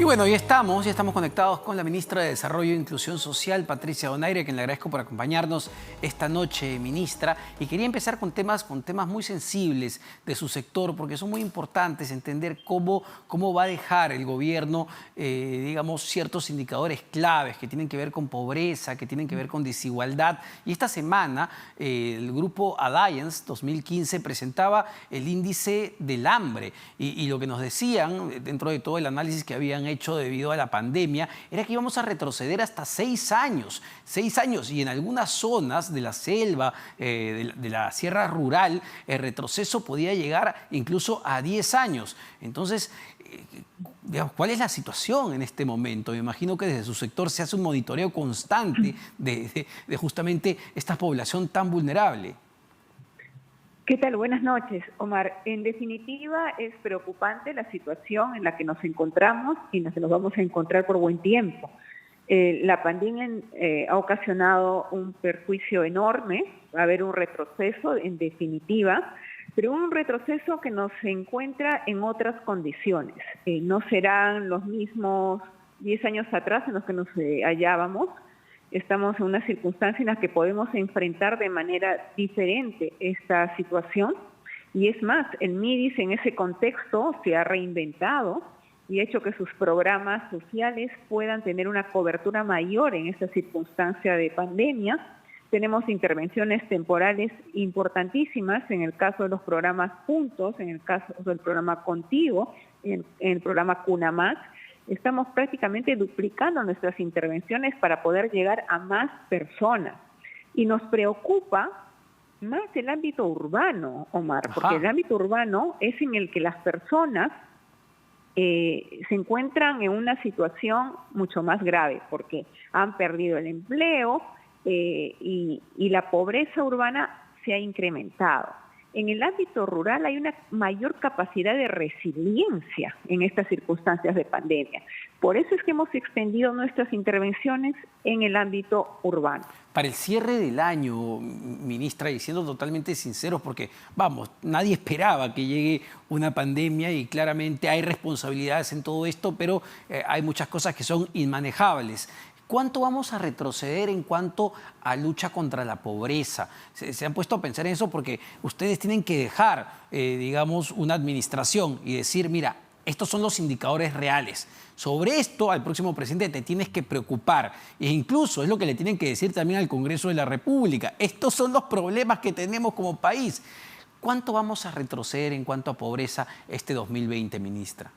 bueno, ya estamos conectados con la ministra de Desarrollo e Inclusión Social, Patricia Donaire, a quien le agradezco por acompañarnos esta noche, ministra. Y quería empezar con temas muy sensibles de su sector, porque son muy importantes entender cómo va a dejar el gobierno, digamos, ciertos indicadores claves que tienen que ver con pobreza, que tienen que ver con desigualdad. Y esta semana el grupo Alliance 2015 presentaba el índice del hambre. Y lo que nos decían, dentro de todo el análisis que habían hecho debido a la pandemia, era que íbamos a retroceder hasta 6 años. 6 años, y en algunas zonas de la selva, de la sierra rural, el retroceso podía llegar incluso a 10 años. Entonces, digamos, ¿cuál es la situación en este momento? Me imagino que desde su sector se hace un monitoreo constante de justamente esta población tan vulnerable. ¿Qué tal? Buenas noches, Omar. En definitiva, es preocupante la situación en la que nos encontramos y nos vamos a encontrar por buen tiempo. La pandemia ha ocasionado un perjuicio enorme, va a haber un retroceso en definitiva, pero un retroceso que nos encuentra en otras condiciones. No serán los mismos 10 años atrás en los que nos hallábamos. Estamos en una circunstancia en la que podemos enfrentar de manera diferente esta situación. Y es más, el MIDIS en ese contexto se ha reinventado y ha hecho que sus programas sociales puedan tener una cobertura mayor en esta circunstancia de pandemia. Tenemos intervenciones temporales importantísimas en el caso de los programas Juntos, en el caso del programa Contigo, en el programa CUNAMAC. Estamos prácticamente duplicando nuestras intervenciones para poder llegar a más personas. Y nos preocupa más el ámbito urbano, Omar, porque el ámbito urbano es en el que las personas se encuentran en una situación mucho más grave, porque han perdido el empleo y la pobreza urbana se ha incrementado. En el ámbito rural hay una mayor capacidad de resiliencia en estas circunstancias de pandemia. Por eso es que hemos extendido nuestras intervenciones en el ámbito urbano. Para el cierre del año, ministra, y siendo totalmente sinceros, porque, vamos, nadie esperaba que llegue una pandemia y claramente hay responsabilidades en todo esto, pero hay muchas cosas que son inmanejables. ¿Cuánto vamos a retroceder en cuanto a lucha contra la pobreza? ¿Se han puesto a pensar en eso? Porque ustedes tienen que dejar, digamos, una administración y decir, mira, estos son los indicadores reales. Sobre esto, al próximo presidente te tienes que preocupar. E incluso es lo que le tienen que decir también al Congreso de la República. Estos son los problemas que tenemos como país. ¿Cuánto vamos a retroceder en cuanto a pobreza este 2020, ministra?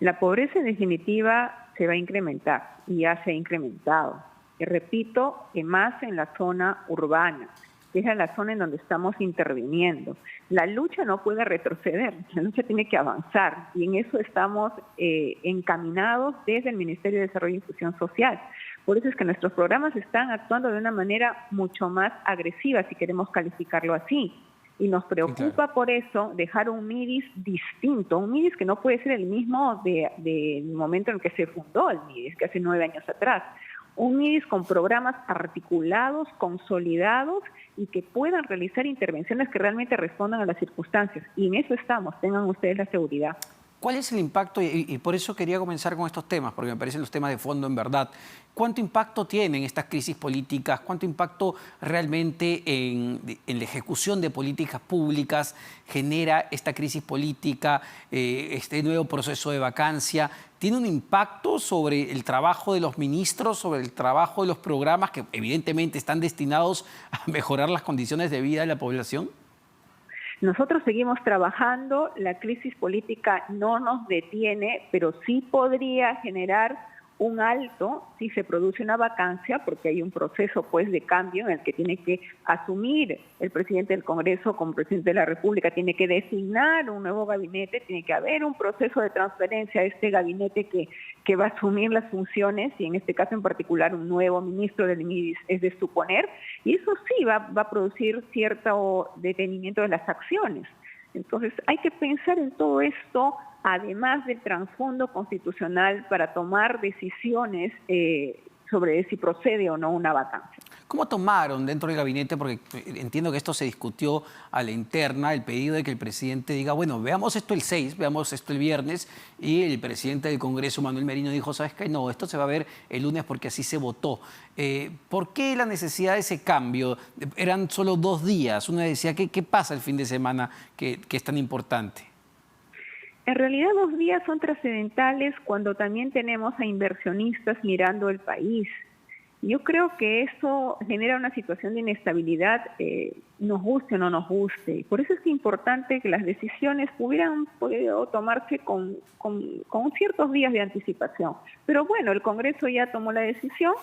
La pobreza, en definitiva, se va a incrementar y ya se ha incrementado. Y repito, que más en la zona urbana, que es la zona en donde estamos interviniendo. La lucha no puede retroceder, la lucha tiene que avanzar y en eso estamos encaminados desde el Ministerio de Desarrollo e Inclusión Social. Por eso es que nuestros programas están actuando de una manera mucho más agresiva, si queremos calificarlo así. Y nos preocupa por eso dejar un MIDIS distinto, un MIDIS que no puede ser el mismo del momento en el que se fundó el MIDIS, que hace 9 años atrás. Un MIDIS con programas articulados, consolidados y que puedan realizar intervenciones que realmente respondan a las circunstancias. Y en eso estamos, tengan ustedes la seguridad. ¿Cuál es el impacto? Y por eso quería comenzar con estos temas, porque me parecen los temas de fondo en verdad. ¿Cuánto impacto tienen estas crisis políticas? ¿Cuánto impacto realmente en la ejecución de políticas públicas genera esta crisis política, este nuevo proceso de vacancia? ¿Tiene un impacto sobre el trabajo de los ministros, sobre el trabajo de los programas que evidentemente están destinados a mejorar las condiciones de vida de la población? Nosotros seguimos trabajando, la crisis política no nos detiene, pero sí podría generar un alto si se produce una vacancia, porque hay un proceso pues de cambio en el que tiene que asumir el presidente del Congreso como presidente de la República, tiene que designar un nuevo gabinete, tiene que haber un proceso de transferencia a este gabinete que va a asumir las funciones y en este caso en particular un nuevo ministro del MIDIS es de suponer, y eso sí va a producir cierto detenimiento de las acciones. Entonces hay que pensar en todo esto, además del trasfondo constitucional, para tomar decisiones sobre si procede o no una vacancia. ¿Cómo tomaron dentro del gabinete? Porque entiendo que esto se discutió a la interna, el pedido de que el presidente diga, bueno, veamos esto el 6, veamos esto el viernes, y el presidente del Congreso, Manuel Merino, dijo, ¿sabes qué? No, esto se va a ver el lunes porque así se votó. ¿Por qué la necesidad de ese cambio? Eran solo 2 días. Uno decía, ¿qué pasa el fin de semana que es tan importante? En realidad 2 días son trascendentales cuando también tenemos a inversionistas mirando el país. Yo creo que eso genera una situación de inestabilidad, nos guste o no nos guste. Por eso es importante que las decisiones hubieran podido tomarse con ciertos días de anticipación. Pero bueno, el Congreso ya tomó la decisión.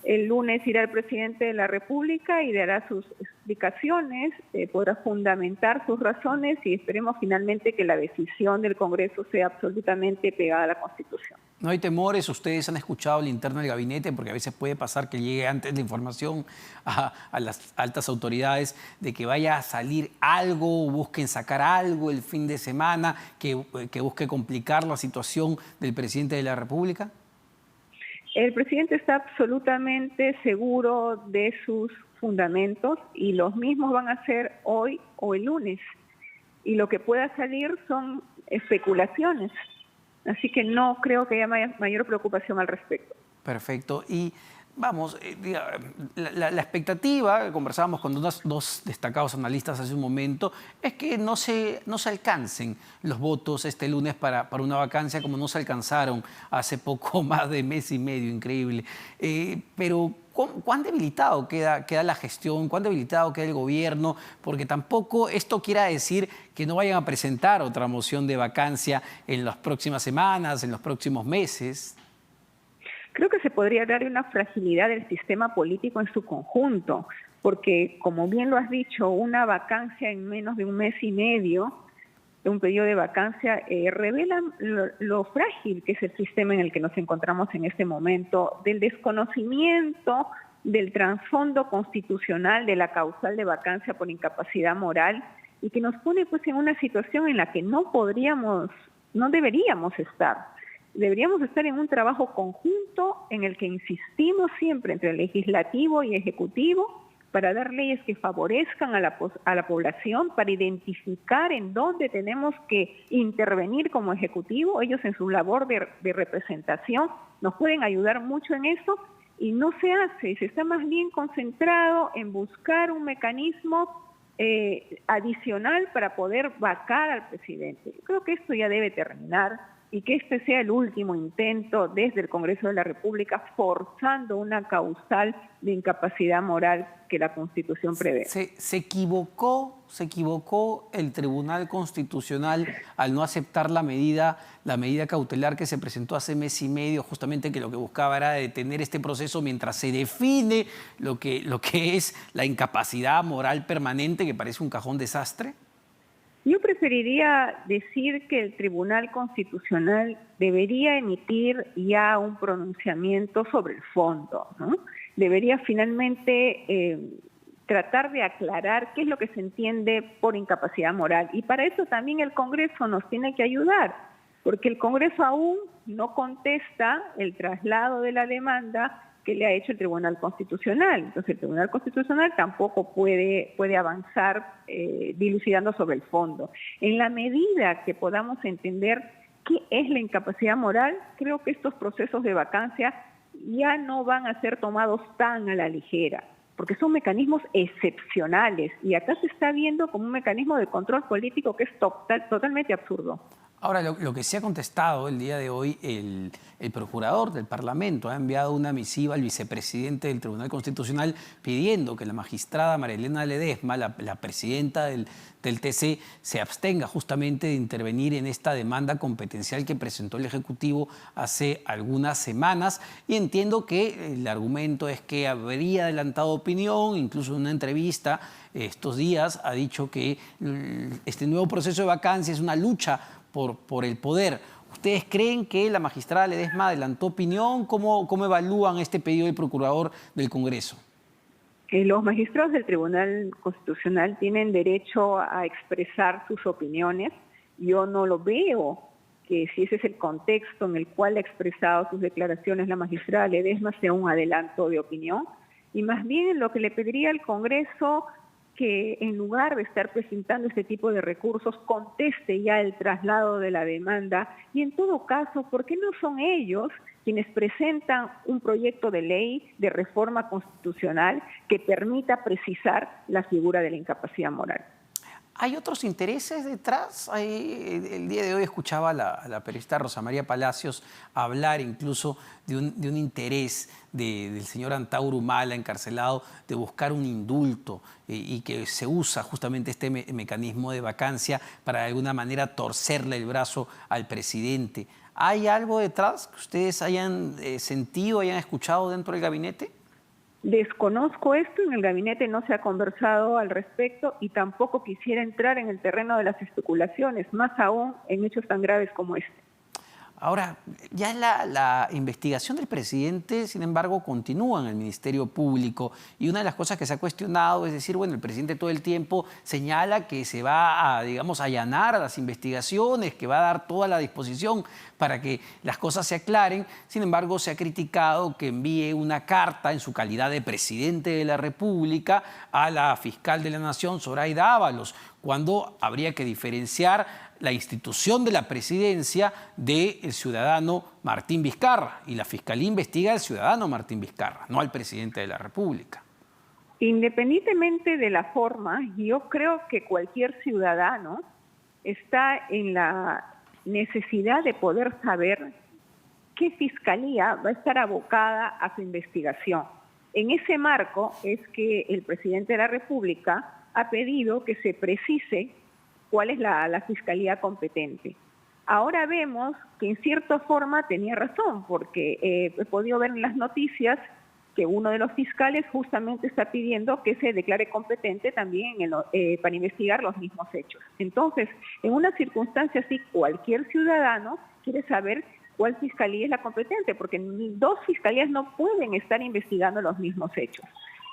El lunes irá el presidente de la República y dará sus explicaciones, podrá fundamentar sus razones y esperemos finalmente que la decisión del Congreso sea absolutamente pegada a la Constitución. ¿No hay temores? Ustedes han escuchado la interna del gabinete, porque a veces puede pasar que llegue antes la información a las altas autoridades de que vaya a salir algo, busquen sacar algo el fin de semana, que busque complicar la situación del presidente de la República. El presidente está absolutamente seguro de sus fundamentos y los mismos van a ser hoy o el lunes. Y lo que pueda salir son especulaciones. Así que no creo que haya mayor preocupación al respecto. Perfecto. Y vamos, la expectativa, conversábamos con dos destacados analistas hace un momento, es que no se alcancen los votos este lunes para una vacancia como no se alcanzaron hace poco más de mes y medio, increíble. Pero ¿cuán debilitado queda la gestión? ¿Cuán debilitado queda el gobierno? Porque tampoco esto quiera decir que no vayan a presentar otra moción de vacancia en las próximas semanas, en los próximos meses. Creo que se podría dar una fragilidad del sistema político en su conjunto, porque, como bien lo has dicho, una vacancia en menos de un mes y medio, un periodo de vacancia, revela lo frágil que es el sistema en el que nos encontramos en este momento, del desconocimiento del trasfondo constitucional de la causal de vacancia por incapacidad moral y que nos pone pues en una situación en la que no deberíamos estar. Deberíamos estar en un trabajo conjunto en el que insistimos siempre entre el legislativo y ejecutivo para dar leyes que favorezcan a la población, para identificar en dónde tenemos que intervenir como ejecutivo. Ellos en su labor de representación nos pueden ayudar mucho en eso y no se hace, se está más bien concentrado en buscar un mecanismo adicional para vacar vacar al presidente. Yo creo que esto ya debe terminar y que este sea el último intento desde el Congreso de la República forzando una causal de incapacidad moral que la Constitución prevé. ¿Se equivocó el Tribunal Constitucional al no aceptar la medida cautelar que se presentó hace mes y medio, justamente que lo que buscaba era detener este proceso mientras se define lo que es la incapacidad moral permanente, que parece un cajón desastre? Yo preferiría decir que el Tribunal Constitucional debería emitir ya un pronunciamiento sobre el fondo, ¿no? Debería finalmente tratar de aclarar qué es lo que se entiende por incapacidad moral. Y para eso también el Congreso nos tiene que ayudar, porque el Congreso aún no contesta el traslado de la demanda que le ha hecho el Tribunal Constitucional. Entonces el Tribunal Constitucional tampoco puede avanzar dilucidando sobre el fondo. En la medida que podamos entender qué es la incapacidad moral, creo que estos procesos de vacancia ya no van a ser tomados tan a la ligera, porque son mecanismos excepcionales y acá se está viendo como un mecanismo de control político que es totalmente absurdo. Ahora, lo que se ha contestado el día de hoy, el procurador del Parlamento ha enviado una misiva al vicepresidente del Tribunal Constitucional pidiendo que la magistrada María Elena Ledesma, la presidenta del TC, se abstenga justamente de intervenir en esta demanda competencial que presentó el Ejecutivo hace algunas semanas. Y entiendo que el argumento es que habría adelantado opinión, incluso en una entrevista estos días ha dicho que este nuevo proceso de vacancia es una lucha por el poder. ¿Ustedes creen que la magistrada Ledesma adelantó opinión? ¿Cómo evalúan este pedido del procurador del Congreso? Los magistrados del Tribunal Constitucional tienen derecho a expresar sus opiniones. Yo no lo veo que si ese es el contexto en el cual ha expresado sus declaraciones la magistrada Ledesma sea un adelanto de opinión. y más bien lo que le pediría al Congreso que en lugar de estar presentando este tipo de recursos, conteste ya el traslado de la demanda y en todo caso, ¿por qué no son ellos quienes presentan un proyecto de ley de reforma constitucional que permita precisar la figura de la incapacidad moral? ¿Hay otros intereses detrás? El día de hoy escuchaba a la periodista Rosa María Palacios hablar incluso de un interés del señor Antauro Humala, encarcelado, de buscar un indulto y que se usa justamente este mecanismo de vacancia para de alguna manera torcerle el brazo al presidente. ¿Hay algo detrás que ustedes hayan sentido, hayan escuchado dentro del gabinete? Desconozco esto, en el gabinete no se ha conversado al respecto y tampoco quisiera entrar en el terreno de las especulaciones, más aún en hechos tan graves como este. Ahora, ya la investigación del presidente, sin embargo, continúa en el Ministerio Público y una de las cosas que se ha cuestionado es decir, bueno, el presidente todo el tiempo señala que se va a, digamos, allanar a las investigaciones, que va a dar toda la disposición para que las cosas se aclaren. Sin embargo, se ha criticado que envíe una carta en su calidad de presidente de la República a la fiscal de la Nación, Zoraida Ábalos, cuando habría que diferenciar la institución de la presidencia del ciudadano Martín Vizcarra. Y la Fiscalía investiga al ciudadano Martín Vizcarra, no al presidente de la República. Independientemente de la forma, yo creo que cualquier ciudadano está en la necesidad de poder saber qué fiscalía va a estar abocada a su investigación. En ese marco es que el presidente de la República ha pedido que se precise cuál es la fiscalía competente. Ahora vemos que en cierta forma tenía razón, porque he podido ver en las noticias que uno de los fiscales justamente está pidiendo que se declare competente también para investigar los mismos hechos. Entonces, en una circunstancia así, cualquier ciudadano quiere saber cuál fiscalía es la competente, porque dos fiscalías no pueden estar investigando los mismos hechos.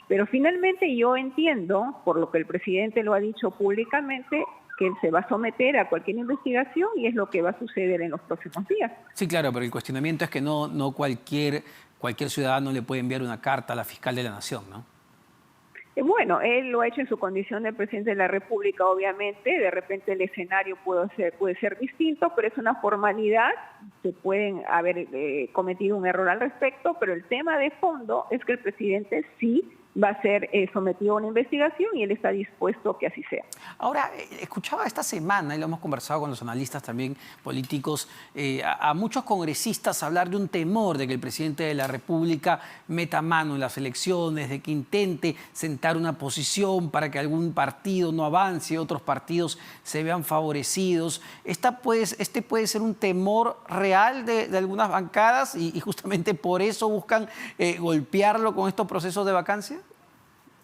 Pero finalmente yo entiendo, por lo que el presidente lo ha dicho públicamente, que él se va a someter a cualquier investigación y es lo que va a suceder en los próximos días. Sí, claro, pero el cuestionamiento es que no cualquier ciudadano le puede enviar una carta a la fiscal de la Nación, ¿no? Bueno, él lo ha hecho en su condición de presidente de la República, obviamente, de repente el escenario puede ser distinto, pero es una formalidad, se pueden haber cometido un error al respecto, pero el tema de fondo es que el presidente sí va a ser sometido a una investigación y él está dispuesto a que así sea. Ahora, escuchaba esta semana, y lo hemos conversado con los analistas también políticos, a muchos congresistas hablar de un temor de que el presidente de la República meta mano en las elecciones, de que intente sentar una posición para que algún partido no avance, otros partidos se vean favorecidos. Este puede ser un temor real de algunas bancadas y justamente por eso buscan golpearlo con estos procesos de vacancia.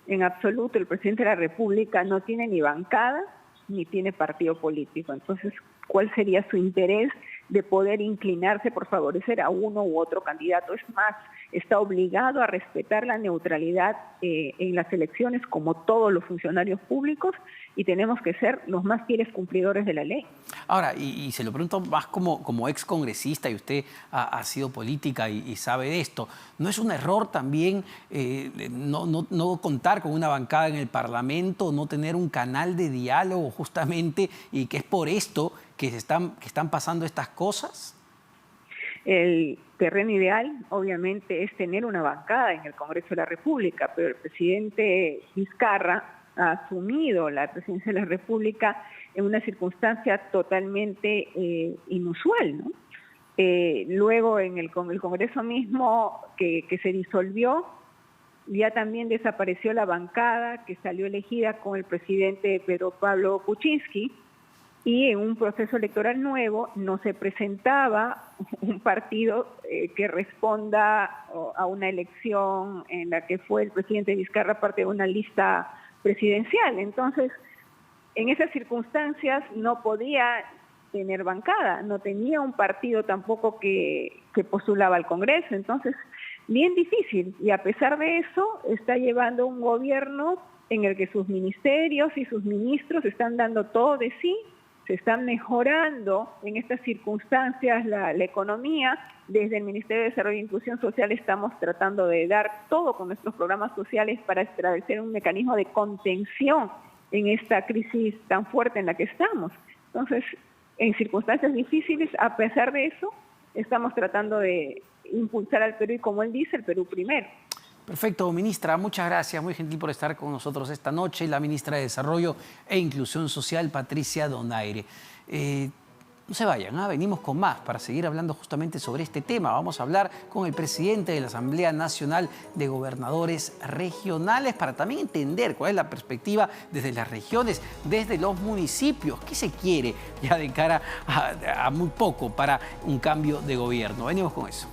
En absoluto, el presidente de la República no tiene ni bancada ni tiene partido político. Entonces, ¿cuál sería su interés de poder inclinarse por favorecer a uno u otro candidato? Es más, está obligado a respetar la neutralidad en las elecciones como todos los funcionarios públicos y tenemos que ser los más fieles cumplidores de la ley. Ahora, y se lo pregunto más como ex congresista y usted ha sido política y sabe de esto, ¿no es un error también no contar con una bancada en el Parlamento, no tener un canal de diálogo justamente y que es por esto que están pasando estas cosas? El terreno ideal, obviamente, es tener una bancada en el Congreso de la República, pero el presidente Vizcarra ha asumido la presidencia de la República en una circunstancia totalmente inusual, ¿no? Luego, en el Congreso mismo que se disolvió, ya también desapareció la bancada que salió elegida con el presidente Pedro Pablo Kuczynski, y en un proceso electoral nuevo no se presentaba un partido que responda a una elección en la que fue el presidente Vizcarra parte de una lista presidencial. Entonces, en esas circunstancias no podía tener bancada, no tenía un partido tampoco que postulaba al Congreso. Entonces, bien difícil, y a pesar de eso está llevando un gobierno en el que sus ministerios y sus ministros están dando todo de sí se está mejorando en estas circunstancias la economía. Desde el Ministerio de Desarrollo e Inclusión Social estamos tratando de dar todo con nuestros programas sociales para establecer un mecanismo de contención en esta crisis tan fuerte en la que estamos. Entonces, en circunstancias difíciles, a pesar de eso, estamos tratando de impulsar al Perú y, como él dice, el Perú primero. Perfecto, ministra, muchas gracias, muy gentil por estar con nosotros esta noche, la ministra de Desarrollo e Inclusión Social, Patricia Donaire. No se vayan, venimos con más para seguir hablando justamente sobre este tema. Vamos a hablar con el presidente de la Asamblea Nacional de Gobernadores Regionales para también entender cuál es la perspectiva desde las regiones, desde los municipios. ¿Qué se quiere ya de cara a muy poco para un cambio de gobierno? Venimos con eso.